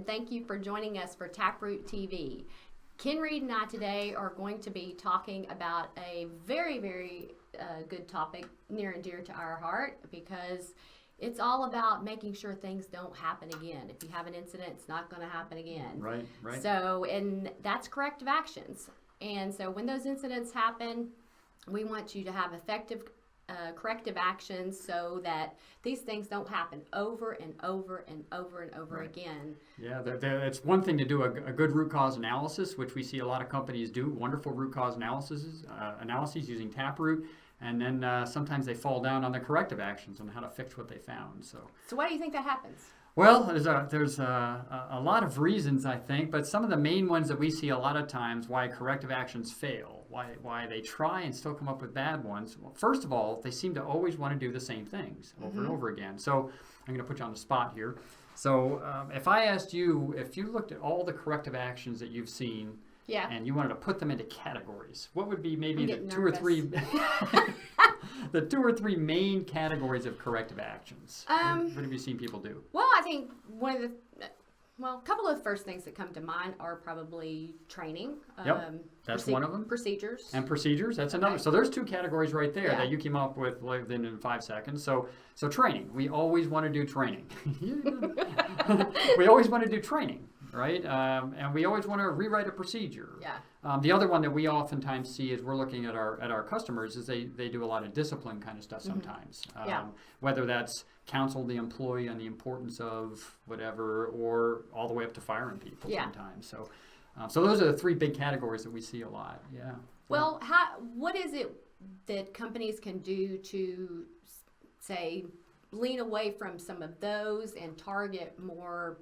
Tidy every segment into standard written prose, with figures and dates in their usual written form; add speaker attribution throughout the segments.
Speaker 1: thank you for joining us for Taproot TV. Ken Reed and I today are going to be talking about a very, very good topic near and dear to our heart, because it's all about making sure things don't happen again. If you have an incident, it's not going to happen again.
Speaker 2: Right.
Speaker 1: So, and that's corrective actions. And so when those incidents happen, we want you to have effective corrective actions so that these things don't happen over and over and over and over again.
Speaker 2: Yeah, it's one thing to do a good root cause analysis, which we see a lot of companies do, wonderful root cause analyses using Taproot, and then sometimes they fall down on the corrective actions on how to fix what they found. So
Speaker 1: why do you think that happens?
Speaker 2: Well, there's a lot of reasons, I think, but some of the main ones that we see a lot of times why corrective actions fail, why they try and still come up with bad ones. Well, first of all, they seem to always want to do the same things over and over again. So I'm going to put you on the spot here. So if I asked you, if you looked at all the corrective actions that you've seen, and you wanted to put them into categories, what would be maybe the two or three main categories of corrective actions? What have you seen people do?
Speaker 1: Well, I think a couple of the first things that come to mind are probably training.
Speaker 2: That's one of them.
Speaker 1: Procedures.
Speaker 2: And procedures, that's another. So there's two categories right there that you came up with within 5 seconds. So training, we always want to do training. We always want to do training. Right? And we always want to rewrite a procedure. The other one that we oftentimes see as we're looking at our customers is they do a lot of discipline kind of stuff sometimes. Whether that's counsel the employee on the importance of whatever, or all the way up to firing people sometimes. So those are the three big categories that we see a lot. Yeah.
Speaker 1: Well, what is it that companies can do to, say, lean away from some of those and target more,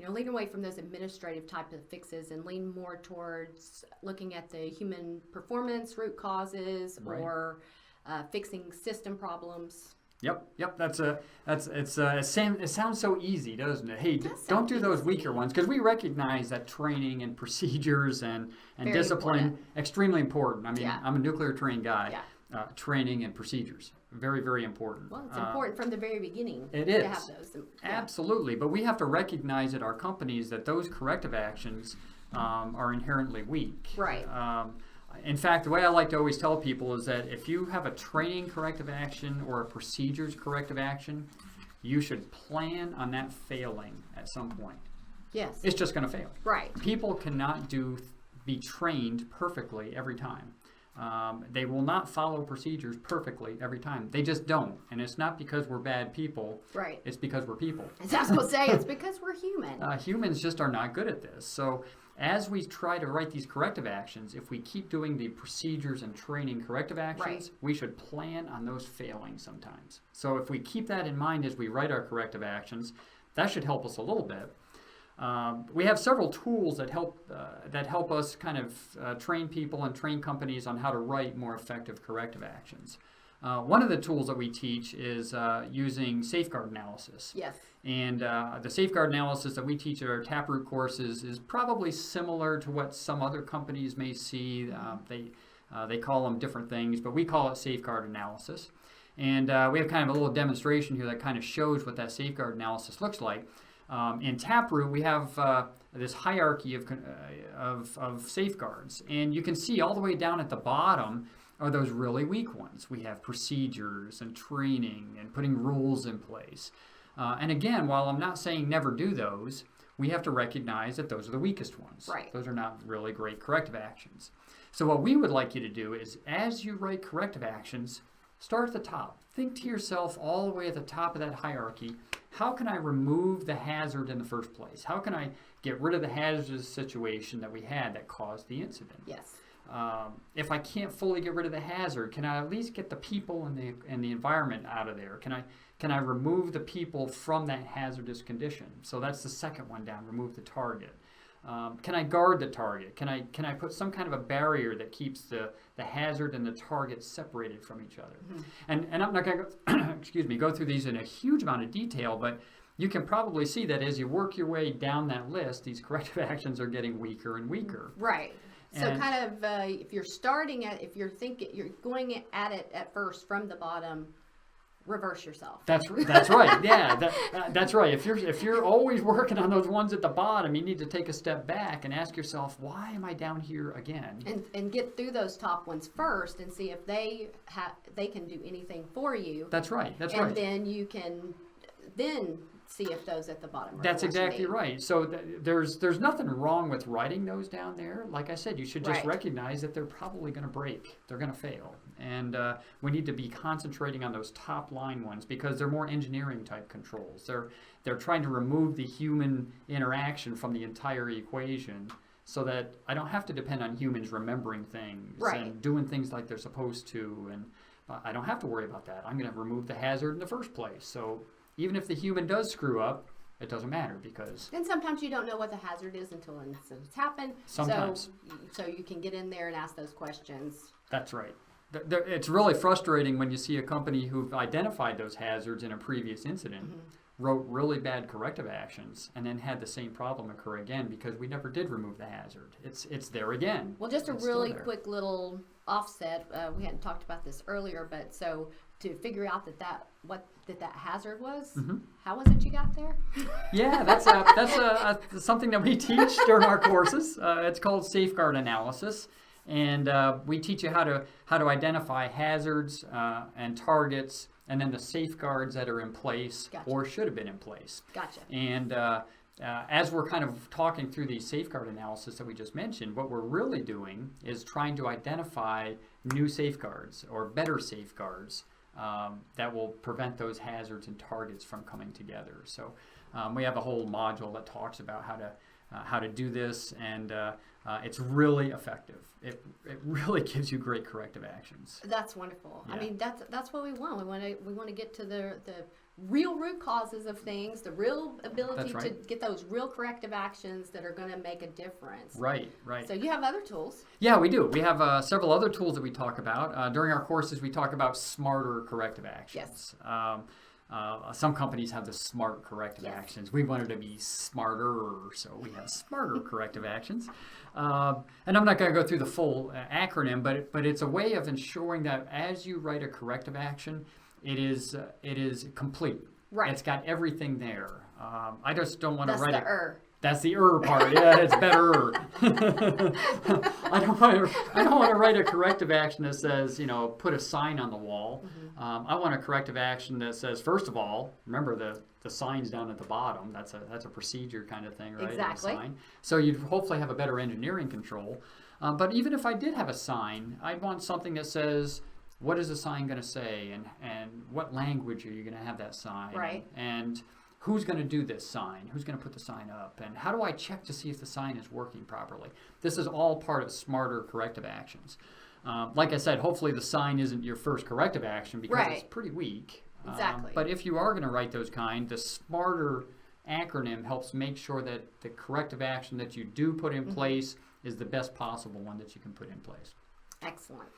Speaker 1: lean away from those administrative type of fixes and lean more towards looking at the human performance root causes or fixing system problems? Yep.
Speaker 2: It sounds so easy, doesn't it? Hey, don't do those weaker ones, because we recognize that training and procedures and discipline extremely important. I mean, I'm a nuclear trained guy. Training and procedures, very, very important.
Speaker 1: Well, it's important from the very beginning.
Speaker 2: It is.
Speaker 1: To have those.
Speaker 2: Absolutely, but we have to recognize at our companies that those corrective actions are inherently weak.
Speaker 1: Right.
Speaker 2: In fact, the way I like to always tell people is that if you have a training corrective action or a procedures corrective action, you should plan on that failing at some point.
Speaker 1: Yes.
Speaker 2: It's just going to fail.
Speaker 1: Right.
Speaker 2: People cannot be trained perfectly every time. They will not follow procedures perfectly every time. They just don't. And it's not because we're bad people.
Speaker 1: Right.
Speaker 2: It's because we're people.
Speaker 1: As I was going to say, it's because we're human.
Speaker 2: Humans just are not good at this. So as we try to write these corrective actions, if we keep doing the procedures and training corrective actions, we should plan on those failing sometimes. So if we keep that in mind as we write our corrective actions, that should help us a little bit. We have several tools that help us kind of train people and train companies on how to write more effective corrective actions. One of the tools that we teach is using safeguard analysis.
Speaker 1: Yes.
Speaker 2: And the safeguard analysis that we teach at our Taproot courses is probably similar to what some other companies may see. They call them different things, but we call it safeguard analysis. And we have kind of a little demonstration here that kind of shows what that safeguard analysis looks like. In Taproot, we have this hierarchy of safeguards, and you can see all the way down at the bottom are those really weak ones. We have procedures and training and putting rules in place. And again, while I'm not saying never do those, we have to recognize that those are the weakest ones.
Speaker 1: Right.
Speaker 2: Those are not really great corrective actions. So what we would like you to do is, as you write corrective actions, start at the top. Think to yourself all the way at the top of that hierarchy, how can I remove the hazard in the first place? How can I get rid of the hazardous situation that we had that caused the incident?
Speaker 1: Yes.
Speaker 2: If I can't fully get rid of the hazard, can I at least get the people and the environment out of there? Can I remove the people from that hazardous condition? So that's the second one down, remove the target. Can I guard the target? Can I put some kind of a barrier that keeps the hazard and the target separated from each other? And I'm not going to go through these in a huge amount of detail, but you can probably see that as you work your way down that list, these corrective actions are getting weaker and weaker.
Speaker 1: Right. So kind of if you're going at it at first from the bottom, reverse yourself.
Speaker 2: That's right. Yeah, that's right. If you're always working on those ones at the bottom, you need to take a step back and ask yourself, why am I down here again?
Speaker 1: And get through those top ones first and see if they can do anything for you.
Speaker 2: That's right. That's
Speaker 1: and
Speaker 2: right.
Speaker 1: then you can then see if those at the bottom are
Speaker 2: That's
Speaker 1: what you
Speaker 2: exactly
Speaker 1: need.
Speaker 2: right. So there's nothing wrong with writing those down there. Like I said, you should just
Speaker 1: Right.
Speaker 2: recognize that they're probably going to break. They're going to fail. And we need to be concentrating on those top line ones because they're more engineering type controls. They're trying to remove the human interaction from the entire equation so that I don't have to depend on humans remembering things
Speaker 1: Right.
Speaker 2: and doing things like they're supposed to. And I don't have to worry about that. I'm going to remove the hazard in the first place. So even if the human does screw up, it doesn't matter because
Speaker 1: And sometimes you don't know what the hazard is until it's happened.
Speaker 2: Sometimes.
Speaker 1: So you can get in there and ask those questions.
Speaker 2: that's right. It's really frustrating when you see a company who've identified those hazards in a previous incident, wrote really bad corrective actions, and then had the same problem occur again because we never did remove the hazard. It's there again.
Speaker 1: Well, just a
Speaker 2: It's still
Speaker 1: really
Speaker 2: there.
Speaker 1: quick little offset. We hadn't talked about this earlier, but so to figure out that hazard was,
Speaker 2: Mm-hmm.
Speaker 1: how was it you got there?
Speaker 2: Yeah, that's something that we teach during our courses. It's called safeguard analysis, and we teach you how to identify hazards and targets, and then the safeguards that are in place
Speaker 1: Gotcha.
Speaker 2: or should have been in place.
Speaker 1: Gotcha.
Speaker 2: And as we're kind of talking through the safeguard analysis that we just mentioned, what we're really doing is trying to identify new safeguards or better safeguards that will prevent those hazards and targets from coming together. So we have a whole module that talks about how to do this, and it's really effective. It really gives you great corrective actions.
Speaker 1: That's wonderful. I
Speaker 2: Yeah.
Speaker 1: mean, that's what we want. We want to get to the real root causes of things, the real ability
Speaker 2: That's
Speaker 1: to
Speaker 2: right.
Speaker 1: get those real corrective actions that are going to make a difference.
Speaker 2: Right, right.
Speaker 1: So you have other tools.
Speaker 2: Yeah, we do. We have several other tools that we talk about. During our courses, we talk about smarter corrective actions.
Speaker 1: Yes.
Speaker 2: Some companies have the smart corrective
Speaker 1: Yes.
Speaker 2: actions. We wanted to be smarter, so we have smarter corrective actions. And I'm not going to go through the full acronym, but it's a way of ensuring that as you write a corrective action, it is complete.
Speaker 1: Right.
Speaker 2: It's got everything there. I just don't want to
Speaker 1: That's
Speaker 2: write
Speaker 1: the
Speaker 2: That's the part. Yeah, it's better. I don't want to write a corrective action that says, put a sign on the wall. I want a corrective action that says, first of all, remember the sign's down at the bottom. That's a procedure kind of thing, right?
Speaker 1: Exactly.
Speaker 2: A sign. So you'd hopefully have a better engineering control. But even if I did have a sign, I'd want something that says, what is the sign going to say, and what language are you going to have that sign?
Speaker 1: Right.
Speaker 2: And who's going to do this sign? Who's going to put the sign up? And how do I check to see if the sign is working properly? This is all part of smarter corrective actions. Like I said, hopefully the sign isn't your first corrective action because
Speaker 1: Right.
Speaker 2: it's pretty weak.
Speaker 1: Exactly.
Speaker 2: But if you are going to write those the smarter acronym helps make sure that the corrective action that you do put in place is the best possible one that you can put in place.
Speaker 1: Excellent.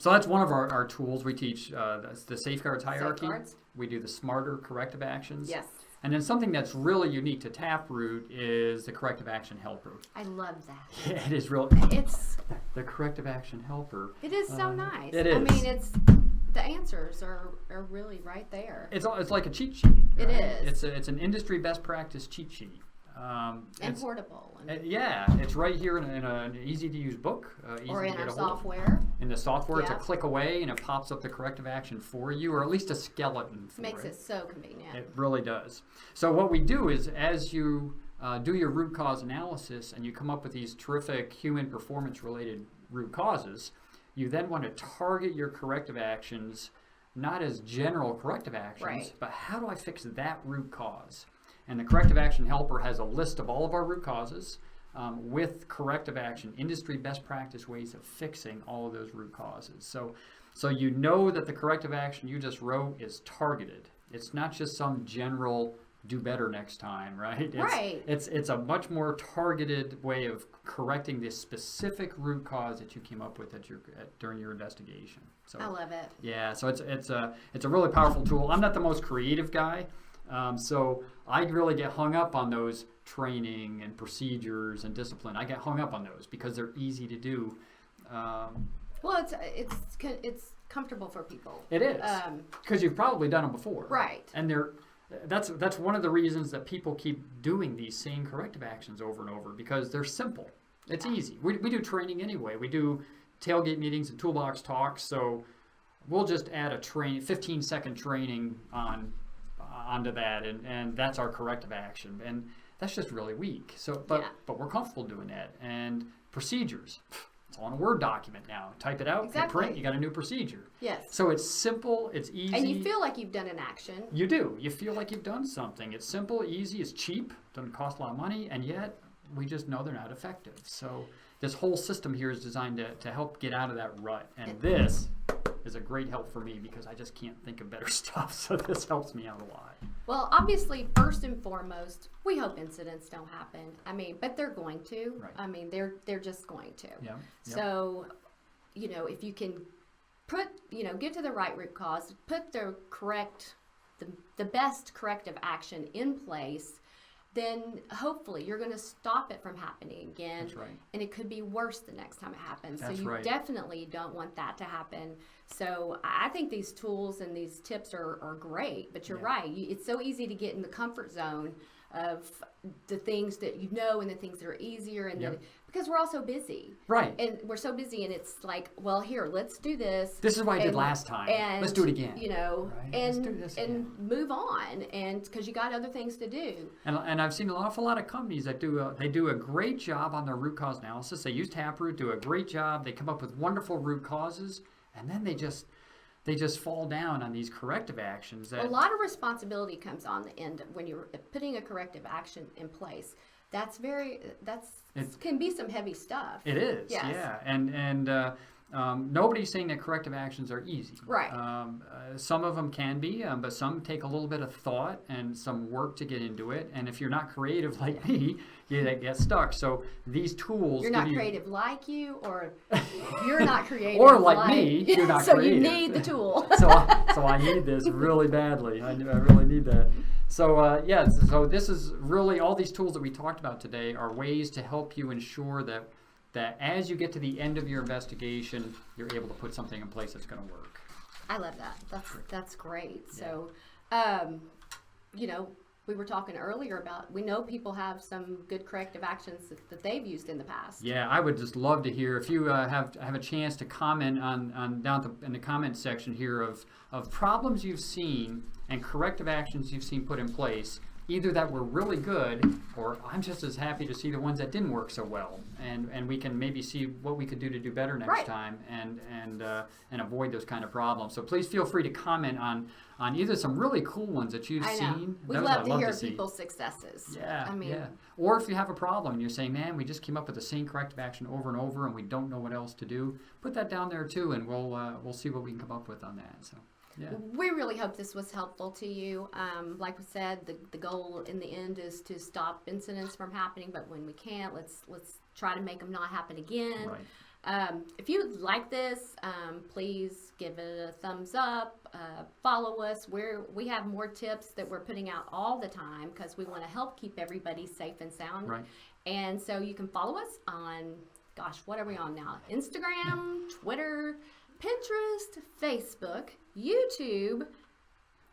Speaker 2: So that's one of our tools. We teach the safeguards hierarchy.
Speaker 1: Safeguards.
Speaker 2: We do the smarter corrective actions.
Speaker 1: Yes.
Speaker 2: And then something that's really unique to Taproot is the corrective action helper.
Speaker 1: I love that.
Speaker 2: It is real.
Speaker 1: It's
Speaker 2: The corrective action helper.
Speaker 1: it is so nice.
Speaker 2: it
Speaker 1: I
Speaker 2: is.
Speaker 1: mean, the answers are really right there.
Speaker 2: It's like a cheat sheet.
Speaker 1: It
Speaker 2: right?
Speaker 1: is.
Speaker 2: It's an industry best practice cheat sheet.
Speaker 1: And
Speaker 2: It's-
Speaker 1: portable. And,
Speaker 2: yeah, it's right here in an easy to use book. Easy
Speaker 1: or
Speaker 2: to
Speaker 1: in
Speaker 2: get
Speaker 1: our
Speaker 2: a hold of.
Speaker 1: software.
Speaker 2: In the software, it's a
Speaker 1: Yeah.
Speaker 2: click away and it pops up the corrective action for you, or at least a skeleton for
Speaker 1: Makes it so convenient.
Speaker 2: It really does. So what we do is as you do your root cause analysis and you come up with these terrific human performance related root causes, you then want to target your corrective actions not as general corrective actions,
Speaker 1: Right.
Speaker 2: but how do I fix that root cause? And the corrective action helper has a list of all of our root causes with corrective action, industry best practice ways of fixing all of those root causes. So you know that the corrective action you just wrote is targeted. It's not just some general do better next time, right?
Speaker 1: Right.
Speaker 2: It's a much more targeted way of correcting this specific root cause that you came up with during your investigation. So
Speaker 1: I love it.
Speaker 2: yeah, so it's a really powerful tool. I'm not the most creative guy, so I really get hung up on those training and procedures and discipline. I get hung up on those because they're easy to do.
Speaker 1: Well, it's comfortable for people.
Speaker 2: It is, because you've probably done them before.
Speaker 1: Right.
Speaker 2: And that's one of the reasons that people keep doing these same corrective actions over and over, because they're simple. It's easy. We do training anyway. We do tailgate meetings and toolbox talks, so we'll just add a 15-second training onto that, and that's our corrective action. And that's just really weak. So, but we're comfortable doing that. And procedures. It's all in a Word document now. Type it out, hit print, you got a new procedure.
Speaker 1: Yes.
Speaker 2: So it's simple, it's easy.
Speaker 1: And you feel like you've done an action.
Speaker 2: You do. You feel like you've done something. It's simple, easy, it's cheap, doesn't cost a lot of money, and yet we just know they're not effective. So this whole system here is designed to help get out of that rut. And this is a great help for me because I just can't think of better stuff. So this helps me out a lot.
Speaker 1: Well, obviously, first and foremost, we hope incidents don't happen. I mean, but they're going to.
Speaker 2: Right.
Speaker 1: I mean, they're just going to.
Speaker 2: Yeah.
Speaker 1: So, if you can get to the right root cause, put the best corrective action in place, then hopefully you're going to stop it from happening again.
Speaker 2: That's right.
Speaker 1: And it could be worse the next time it happens.
Speaker 2: That's
Speaker 1: so you
Speaker 2: right.
Speaker 1: definitely don't want that to happen. So I think these tools and these tips are great, but you're right. It's so easy to get in the comfort zone of the things that you know and the things that are easier, and then because we're all so busy.
Speaker 2: Right.
Speaker 1: And we're so busy, and it's like, well, here, let's do this.
Speaker 2: This is what I did last time.
Speaker 1: And,
Speaker 2: let's do it again.
Speaker 1: Right?
Speaker 2: Let's do this again.
Speaker 1: And move on, and because you got other things to do.
Speaker 2: And I've seen an awful lot of companies that do a great job on their root cause analysis. They use Taproot, do a great job. They come up with wonderful root causes, and then they just fall down on these corrective actions.
Speaker 1: A lot of responsibility comes on the end when you're putting a corrective action in place. Can be some heavy stuff.
Speaker 2: It is,
Speaker 1: yes.
Speaker 2: Yeah. And nobody's saying that corrective actions are easy.
Speaker 1: Right.
Speaker 2: Some of them can be, but some take a little bit of thought and some work to get into it. And if you're not creative like me, you get stuck. So these tools.
Speaker 1: You're not creative like you, or you're not creative.
Speaker 2: Or like me, you're not
Speaker 1: so
Speaker 2: creative.
Speaker 1: So you need the tool.
Speaker 2: so I need this really badly. I really need that. So so this is really, all these tools that we talked about today are ways to help you ensure that as you get to the end of your investigation, you're able to put something in place that's going to work.
Speaker 1: I love that. That's great.
Speaker 2: Yeah.
Speaker 1: So, we were talking earlier about, we know people have some good corrective actions that they've used in the past.
Speaker 2: Yeah, I would just love to hear if you have a chance to comment on down in the comment section here of problems you've seen and corrective actions you've seen put in place, either that were really good, or I'm just as happy to see the ones that didn't work so well, and we can maybe see what we could do to do better next time, and avoid those kind of problems. So please feel free to comment on either some really cool ones that you've seen.
Speaker 1: We love to hear people's successes.
Speaker 2: Yeah, Or if you have a problem and you're saying, man, we just came up with the same corrective action over and over, and we don't know what else to do, put that down there too, and we'll see what we can come up with on that. So. Yeah.
Speaker 1: We really hope this was helpful to you. Like we said, the goal in the end is to stop incidents from happening, but when we can't, let's try to make them not happen again.
Speaker 2: Right.
Speaker 1: If you like this, please give it a thumbs up. Follow us. We have more tips that we're putting out all the time because we want to help keep everybody safe and sound.
Speaker 2: Right.
Speaker 1: And so you can follow us on, what are we on now? Instagram, Twitter, Pinterest, Facebook, YouTube,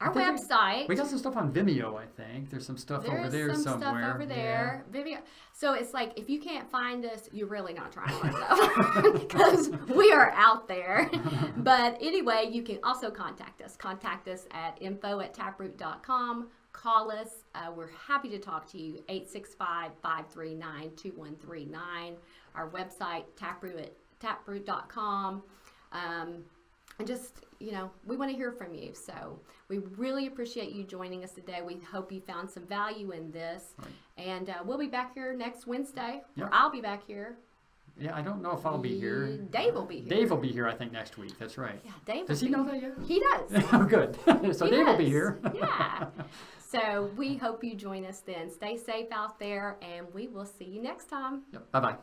Speaker 1: our website.
Speaker 2: We got some stuff on Vimeo, I think. There's some stuff over there somewhere.
Speaker 1: There's some stuff over there. Yeah. Vimeo. So it's like, if you can't find us, you're really not trying hard enough because we are out there. But anyway, you can also contact us. Contact us at info@taproot.com. Call us. We're happy to talk to you. 865-539-2139. Our website, taproot.com. And just, we want to hear from you. So we really appreciate you joining us today. We hope you found some value in this. Right. And we'll be back here next Wednesday. Yep. Or I'll be back here.
Speaker 2: Yeah, I don't know if I'll be here.
Speaker 1: Dave will be here.
Speaker 2: Dave will be here, I think, next week. That's right.
Speaker 1: Yeah, Dave.
Speaker 2: Does he know that yet?
Speaker 1: He does.
Speaker 2: Oh, good. So Dave will be here.
Speaker 1: Yeah. So we hope you join us then. Stay safe out there, and we will see you next time.
Speaker 2: Yep. Bye-bye.